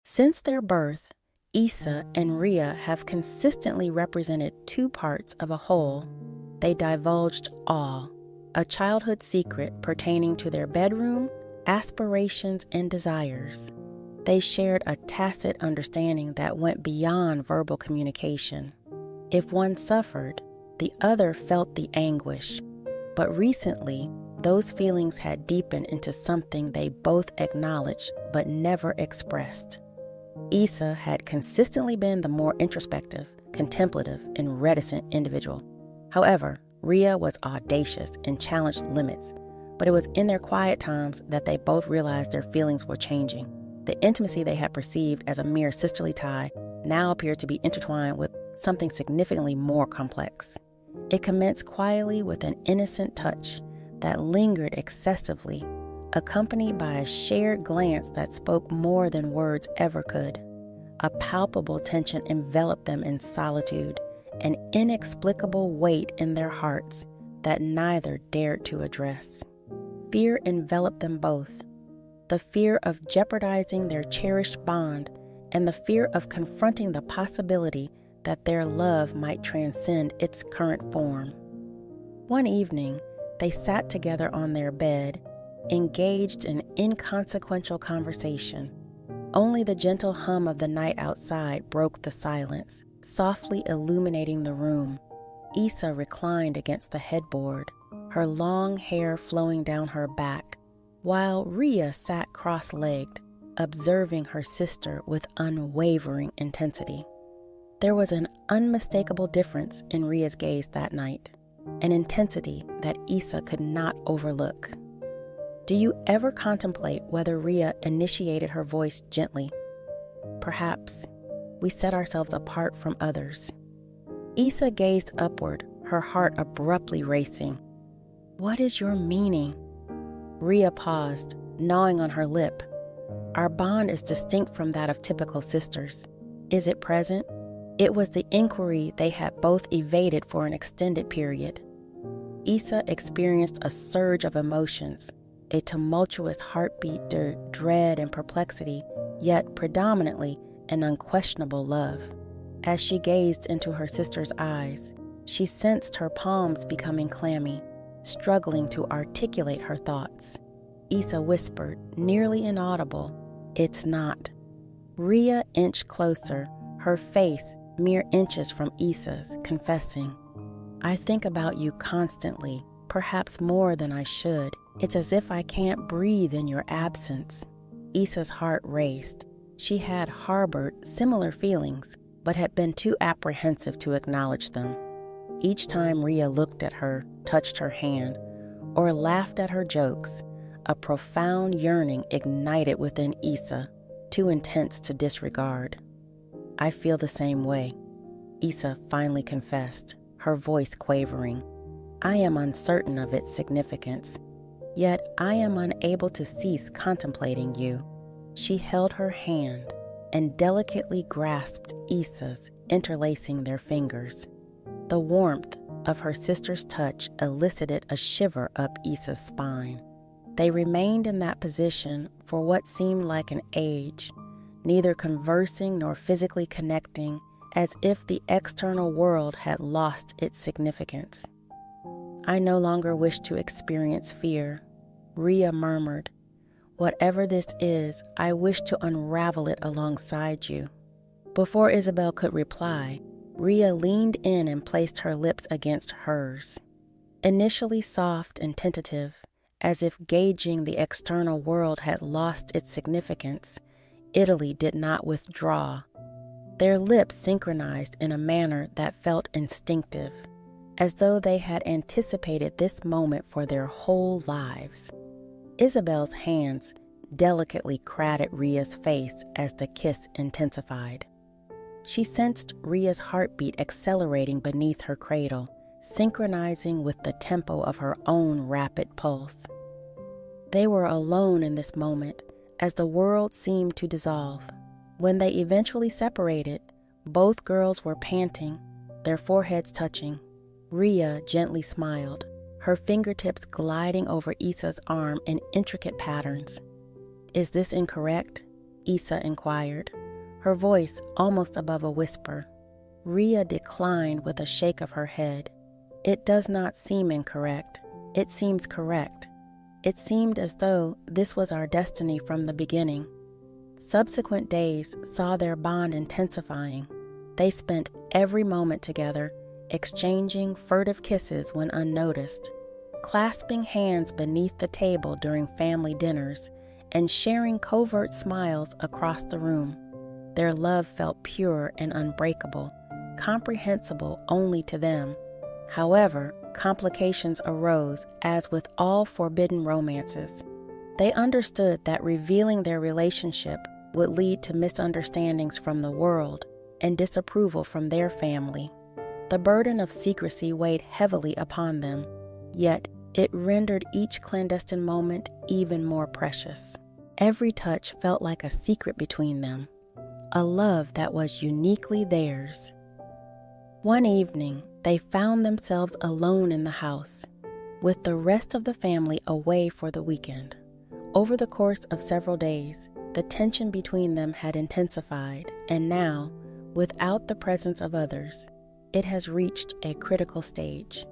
Since their birth, Issa and Rhea have consistently represented two parts of a whole. They divulged all, a childhood secret pertaining to their bedroom, aspirations, and desires. They shared a tacit understanding that went beyond verbal communication. If one suffered, the other felt the anguish. But recently, those feelings had deepened into something they both acknowledged but never expressed. Issa had consistently been the more introspective, contemplative, and reticent individual. However, Rhea was audacious and challenged limits, but it was in their quiet times that they both realized their feelings were changing. The intimacy they had perceived as a mere sisterly tie now appeared to be intertwined with something significantly more complex. It commenced quietly with an innocent touch that lingered excessively, accompanied by a shared glance that spoke more than words ever could. A palpable tension enveloped them in solitude, an inexplicable weight in their hearts that neither dared to address. Fear enveloped them both, the fear of jeopardizing their cherished bond and the fear of confronting the possibility that their love might transcend its current form. One evening, they sat together on their bed, engaged in inconsequential conversation. Only the gentle hum of the night outside broke the silence, softly illuminating the room. Issa reclined against the headboard, her long hair flowing down her back, while Rhea sat cross-legged, observing her sister with unwavering intensity. There was an unmistakable difference in Rhea's gaze that night, an intensity that Issa could not overlook. Do you ever contemplate whether Rhea initiated her voice gently? Perhaps we set ourselves apart from others. Issa gazed upward, her heart abruptly racing. What is your meaning? Rhea paused, gnawing on her lip. Our bond is distinct from that of typical sisters. Is it present? It was the inquiry they had both evaded for an extended period. Issa experienced a surge of emotions, a tumultuous heartbeat, dread and perplexity, yet predominantly an unquestionable love. As she gazed into her sister's eyes, she sensed her palms becoming clammy, struggling to articulate her thoughts. Issa whispered, nearly inaudible, "It's not." Rhea inched closer, her face mere inches from Issa's, confessing, "I think about you constantly, perhaps more than I should. It's as if I can't breathe in your absence." Issa's heart raced. She had harbored similar feelings, but had been too apprehensive to acknowledge them. Each time Rhea looked at her, touched her hand, or laughed at her jokes, a profound yearning ignited within Issa, too intense to disregard. "I feel the same way," Issa finally confessed, her voice quavering. "I am uncertain of its significance, yet I am unable to cease contemplating you." She held her hand and delicately grasped Issa's, interlacing their fingers. The warmth of her sister's touch elicited a shiver up Issa's spine. They remained in that position for what seemed like an age, neither conversing nor physically connecting, as if the external world had lost its significance. "I no longer wish to experience fear," Rhea murmured. "Whatever this is, I wish to unravel it alongside you." Before Isabel could reply, Rhea leaned in and placed her lips against hers. Initially soft and tentative, as if gauging the external world had lost its significance, Italy did not withdraw. Their lips synchronized in a manner that felt instinctive, as though they had anticipated this moment for their whole lives. Isabel's hands delicately cradled Rhea's face as the kiss intensified. She sensed Rhea's heartbeat accelerating beneath her cradle, synchronizing with the tempo of her own rapid pulse. They were alone in this moment, as the world seemed to dissolve. When they eventually separated, both girls were panting, their foreheads touching. Rhea gently smiled, her fingertips gliding over Issa's arm in intricate patterns. "Is this incorrect?" Issa inquired, her voice almost above a whisper. Rhea declined with a shake of her head. It does not seem incorrect. It seems correct. It seemed as though this was our destiny from the beginning. Subsequent days saw their bond intensifying. They spent every moment together, exchanging furtive kisses when unnoticed, clasping hands beneath the table during family dinners, and sharing covert smiles across the room. Their love felt pure and unbreakable, comprehensible only to them. However, complications arose, as with all forbidden romances. They understood that revealing their relationship would lead to misunderstandings from the world and disapproval from their family. The burden of secrecy weighed heavily upon them, yet it rendered each clandestine moment even more precious. Every touch felt like a secret between them, a love that was uniquely theirs. One evening, they found themselves alone in the house, with the rest of the family away for the weekend. Over the course of several days, the tension between them had intensified, and now, without the presence of others, it has reached a critical stage.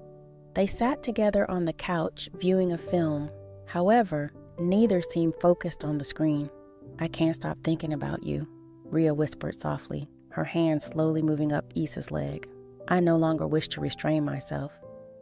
They sat together on the couch viewing a film. However, neither seemed focused on the screen. "I can't stop thinking about you," Rhea whispered softly, her hand slowly moving up Issa's leg. "I no longer wish to restrain myself."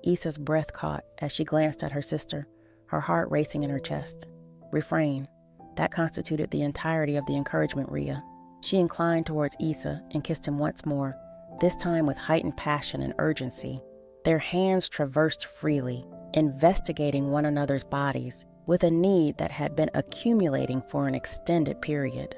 Issa's breath caught as she glanced at her sister, her heart racing in her chest. "Refrain." That constituted the entirety of the encouragement, Rhea. She inclined towards Issa and kissed him once more, this time with heightened passion and urgency. Their hands traversed freely, investigating one another's bodies, with a need that had been accumulating for an extended period.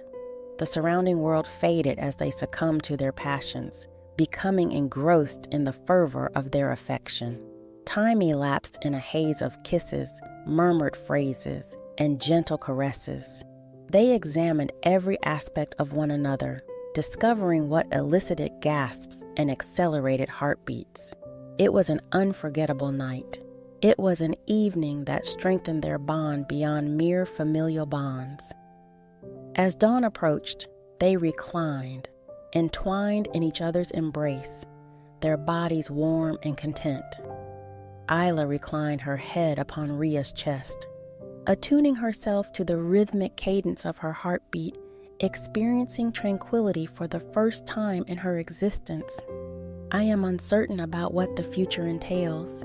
The surrounding world faded as they succumbed to their passions, becoming engrossed in the fervor of their affection. Time elapsed in a haze of kisses, murmured phrases, and gentle caresses. They examined every aspect of one another, discovering what elicited gasps and accelerated heartbeats. It was an unforgettable night. It was an evening that strengthened their bond beyond mere familial bonds. As dawn approached, they reclined, entwined in each other's embrace, their bodies warm and content. Isla reclined her head upon Rhea's chest, attuning herself to the rhythmic cadence of her heartbeat, experiencing tranquility for the first time in her existence. "I am uncertain about what the future entails."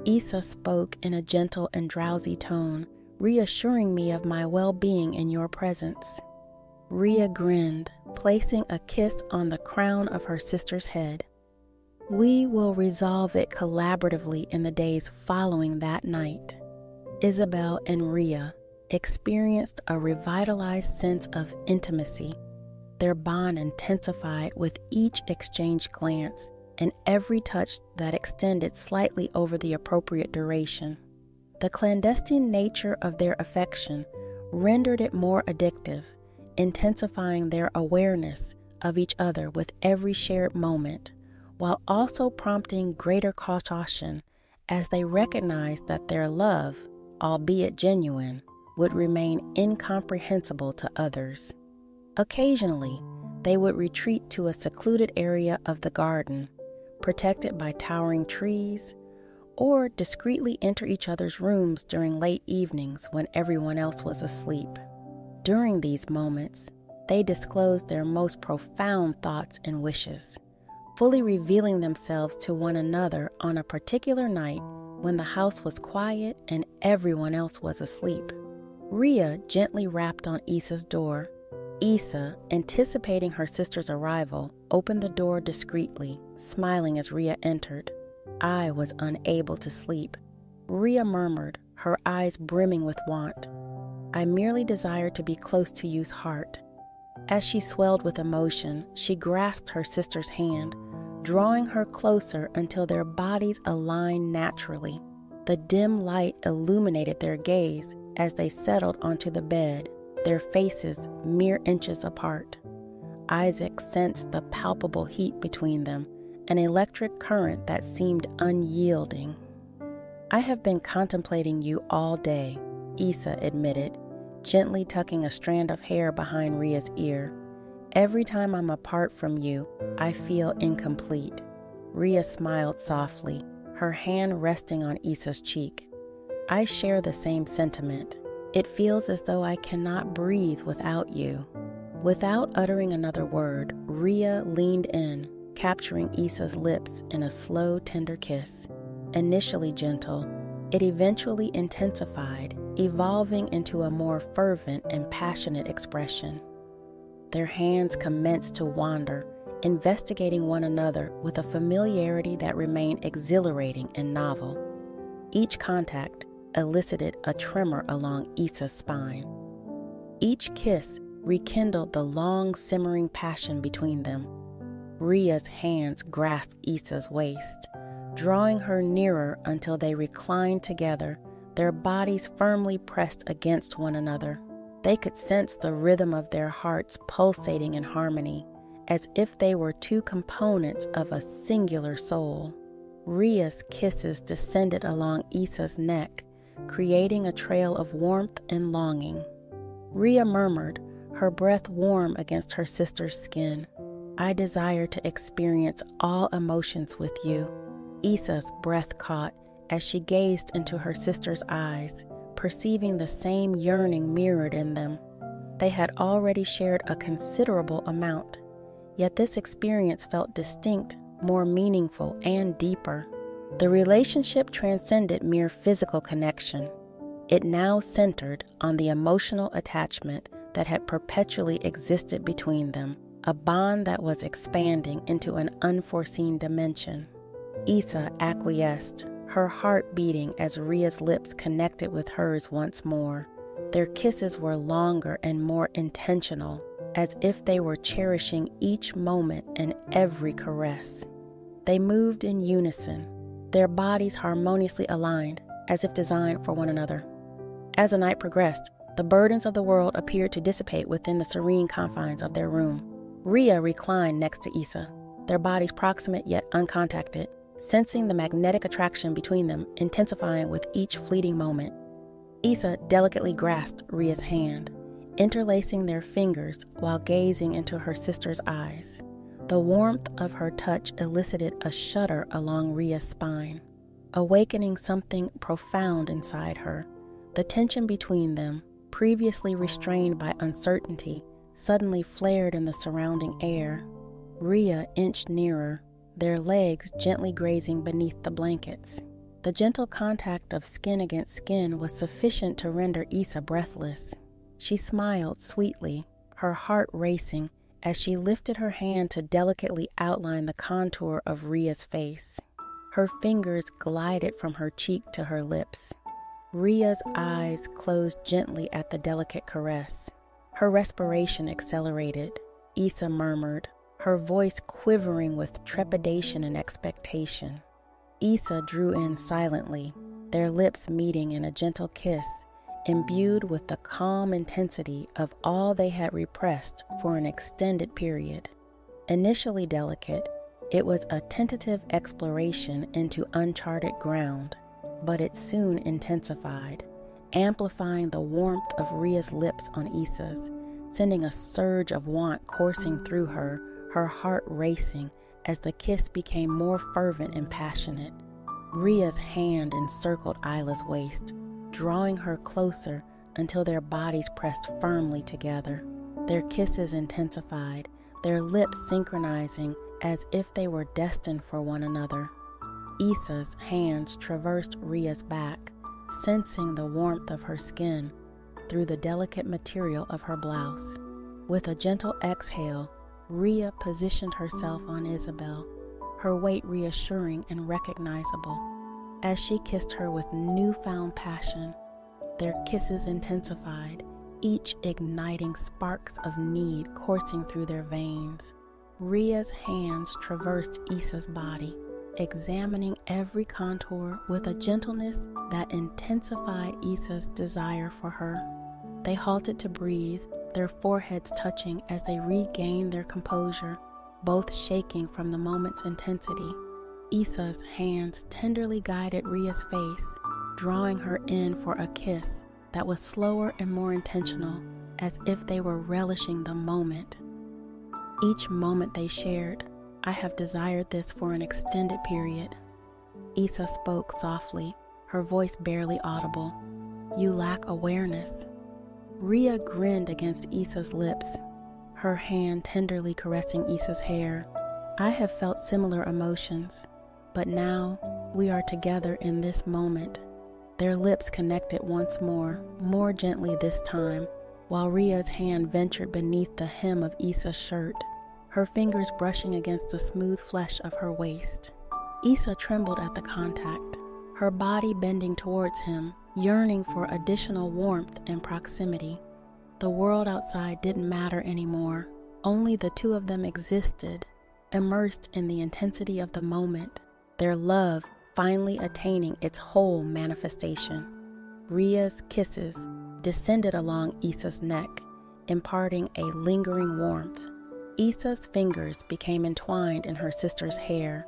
Issa spoke in a gentle and drowsy tone, reassuring me of my well-being in your presence. Rhea grinned, placing a kiss on the crown of her sister's head. "We will resolve it collaboratively in the days following that night." Isabel and Rhea experienced a revitalized sense of intimacy. Their bond intensified with each exchanged glance and every touch that extended slightly over the appropriate duration. The clandestine nature of their affection rendered it more addictive, intensifying their awareness of each other with every shared moment, while also prompting greater caution as they recognized that their love, albeit genuine, would remain incomprehensible to others. Occasionally, they would retreat to a secluded area of the garden, protected by towering trees, or discreetly enter each other's rooms during late evenings when everyone else was asleep. During these moments, they disclosed their most profound thoughts and wishes, fully revealing themselves to one another on a particular night when the house was quiet and everyone else was asleep. Rhea gently rapped on Issa's door. Issa, anticipating her sister's arrival, opened the door discreetly, smiling as Rhea entered. "I was unable to sleep," Rhea murmured, her eyes brimming with want. "I merely desired to be close to you's heart." As she swelled with emotion, she grasped her sister's hand, drawing her closer until their bodies aligned naturally. The dim light illuminated their gaze as they settled onto the bed, their faces mere inches apart. Isaac sensed the palpable heat between them, an electric current that seemed unyielding. "I have been contemplating you all day," Issa admitted, gently tucking a strand of hair behind Ria's ear. "Every time I'm apart from you, I feel incomplete." Ria smiled softly, her hand resting on Issa's cheek. "I share the same sentiment. It feels as though I cannot breathe without you." Without uttering another word, Ria leaned in, capturing Issa's lips in a slow, tender kiss. Initially gentle, it eventually intensified, evolving into a more fervent and passionate expression. Their hands commenced to wander, investigating one another with a familiarity that remained exhilarating and novel. Each contact elicited a tremor along Issa's spine. Each kiss rekindled the long simmering passion between them. Ria's hands grasped Issa's waist, drawing her nearer until they reclined together, their bodies firmly pressed against one another. They could sense the rhythm of their hearts pulsating in harmony, as if they were two components of a singular soul. Ria's kisses descended along Issa's neck, creating a trail of warmth and longing. Ria murmured, her breath warm against her sister's skin, "I desire to experience all emotions with you." Issa's breath caught as she gazed into her sister's eyes, perceiving the same yearning mirrored in them. They had already shared a considerable amount, yet this experience felt distinct, more meaningful, and deeper. The relationship transcended mere physical connection. It now centered on the emotional attachment that had perpetually existed between them, a bond that was expanding into an unforeseen dimension. Issa acquiesced, her heart beating as Ria's lips connected with hers once more. Their kisses were longer and more intentional, as if they were cherishing each moment and every caress. They moved in unison, their bodies harmoniously aligned, as if designed for one another. As the night progressed, the burdens of the world appeared to dissipate within the serene confines of their room. Ria reclined next to Issa, their bodies proximate yet uncontacted, sensing the magnetic attraction between them intensifying with each fleeting moment. Issa delicately grasped Ria's hand, interlacing their fingers while gazing into her sister's eyes. The warmth of her touch elicited a shudder along Ria's spine, awakening something profound inside her. The tension between them, previously restrained by uncertainty, suddenly flared in the surrounding air. Ria inched nearer, their legs gently grazing beneath the blankets. The gentle contact of skin against skin was sufficient to render Issa breathless. She smiled sweetly, her heart racing, as she lifted her hand to delicately outline the contour of Ria's face. Her fingers glided from her cheek to her lips. Ria's eyes closed gently at the delicate caress. Her respiration accelerated. Issa murmured, her voice quivering with trepidation and expectation. Issa drew in silently, their lips meeting in a gentle kiss, imbued with the calm intensity of all they had repressed for an extended period. Initially delicate, it was a tentative exploration into uncharted ground, but it soon intensified, amplifying the warmth of Ria's lips on Issa's, sending a surge of want coursing through her heart racing as the kiss became more fervent and passionate. Ria's hand encircled Isla's waist, drawing her closer until their bodies pressed firmly together. Their kisses intensified, their lips synchronizing as if they were destined for one another. Issa's hands traversed Ria's back, sensing the warmth of her skin through the delicate material of her blouse. With a gentle exhale, Ria positioned herself on Isabel, her weight reassuring and recognizable. As she kissed her with newfound passion, their kisses intensified, each igniting sparks of need coursing through their veins. Ria's hands traversed Issa's body, examining every contour with a gentleness that intensified Issa's desire for her. They halted to breathe, their foreheads touching as they regained their composure, both shaking from the moment's intensity. Issa's hands tenderly guided Ria's face, drawing her in for a kiss, that was slower and more intentional, as if they were relishing the moment. Each moment they shared, I have desired this for an extended period. Issa spoke softly, her voice barely audible. You lack awareness. Rhea grinned against Issa's lips, her hand tenderly caressing Issa's hair. I have felt similar emotions, but now we are together in this moment. Their lips connected once more gently this time, while Rhea's hand ventured beneath the hem of Issa's shirt, her fingers brushing against the smooth flesh of her waist. Issa trembled at the contact, her body bending towards him, yearning for additional warmth and proximity. The world outside didn't matter anymore. Only the two of them existed, immersed in the intensity of the moment, their love finally attaining its whole manifestation. Rhea's kisses descended along Issa's neck, imparting a lingering warmth. Issa's fingers became entwined in her sister's hair,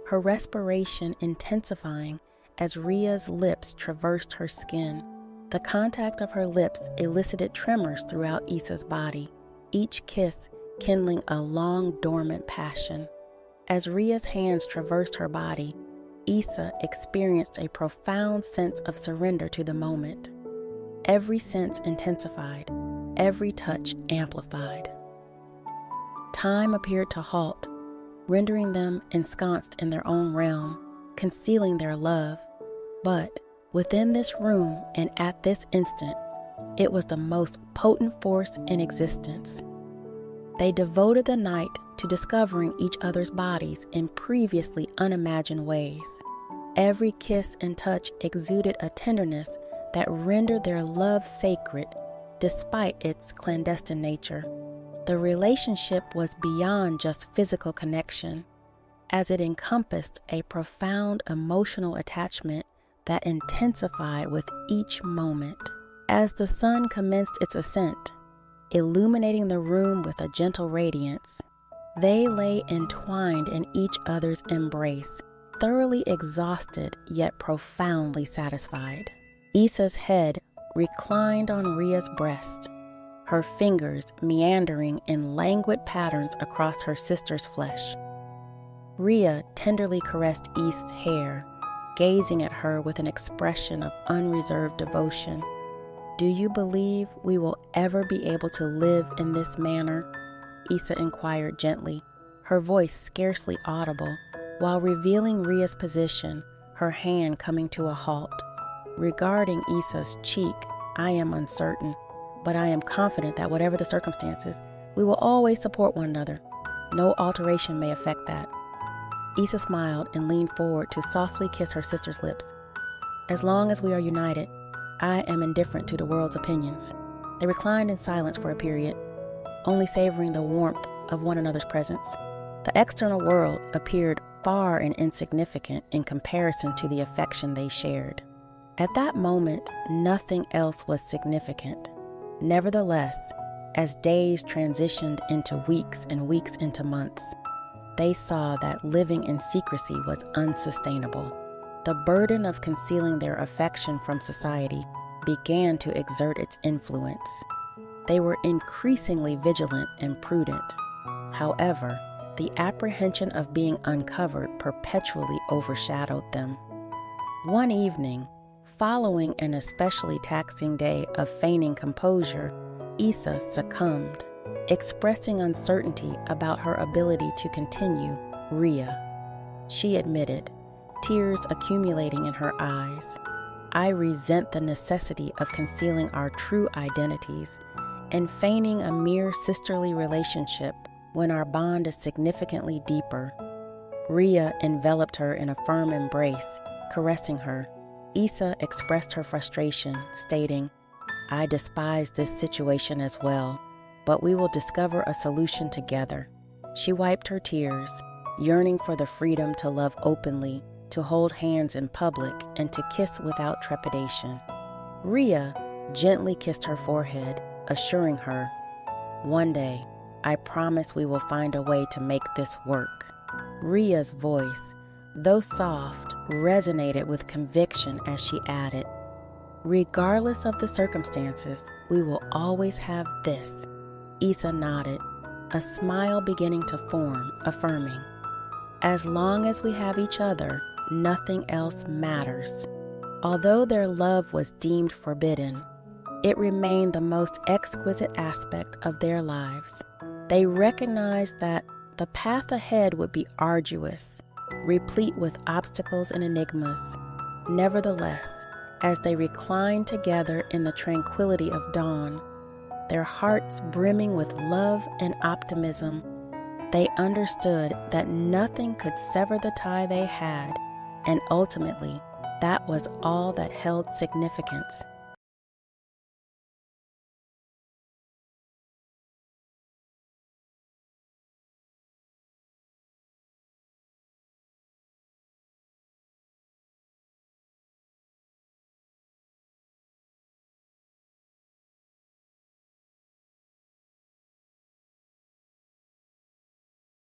her respiration intensifying as Rhea's lips traversed her skin. The contact of her lips elicited tremors throughout Issa's body, each kiss kindling a long dormant passion. As Rhea's hands traversed her body, Issa experienced a profound sense of surrender to the moment. Every sense intensified, every touch amplified. Time appeared to halt, rendering them ensconced in their own realm, concealing their love. But within this room and at this instant, it was the most potent force in existence. They devoted the night to discovering each other's bodies in previously unimagined ways. Every kiss and touch exuded a tenderness that rendered their love sacred despite its clandestine nature. The relationship was beyond just physical connection, as it encompassed a profound emotional attachment that intensified with each moment. As the sun commenced its ascent, illuminating the room with a gentle radiance, they lay entwined in each other's embrace, thoroughly exhausted yet profoundly satisfied. Issa's head reclined on Rhea's breast, her fingers meandering in languid patterns across her sister's flesh. Rhea tenderly caressed Issa's hair, gazing at her with an expression of unreserved devotion. Do you believe we will ever be able to live in this manner? Issa inquired gently, her voice scarcely audible, while revealing Rhea's position, her hand coming to a halt. Regarding Issa's cheek, I am uncertain, but I am confident that whatever the circumstances, we will always support one another. No alteration may affect that. Issa smiled and leaned forward to softly kiss her sister's lips. As long as we are united, I am indifferent to the world's opinions. They reclined in silence for a period, only savoring the warmth of one another's presence. The external world appeared far and insignificant in comparison to the affection they shared. At that moment, nothing else was significant. Nevertheless, as days transitioned into weeks and weeks into months, they saw that living in secrecy was unsustainable. The burden of concealing their affection from society began to exert its influence. They were increasingly vigilant and prudent. However, the apprehension of being uncovered perpetually overshadowed them. One evening, following an especially taxing day of feigning composure, Issa succumbed, expressing uncertainty about her ability to continue. Rhea, she admitted, tears accumulating in her eyes. I resent the necessity of concealing our true identities and feigning a mere sisterly relationship when our bond is significantly deeper. Rhea enveloped her in a firm embrace, caressing her. Issa expressed her frustration, stating, I despise this situation as well, but we will discover a solution together. She wiped her tears, yearning for the freedom to love openly, to hold hands in public, and to kiss without trepidation. Rhea gently kissed her forehead, assuring her, one day, I promise we will find a way to make this work. Rhea's voice, though soft, resonated with conviction as she added, Regardless of the circumstances, we will always have this. Issa nodded, a smile beginning to form, affirming, as long as we have each other, nothing else matters. Although their love was deemed forbidden, it remained the most exquisite aspect of their lives. They recognized that the path ahead would be arduous, replete with obstacles and enigmas. Nevertheless, as they reclined together in the tranquility of dawn, their hearts brimming with love and optimism, they understood that nothing could sever the tie they had, and ultimately, that was all that held significance.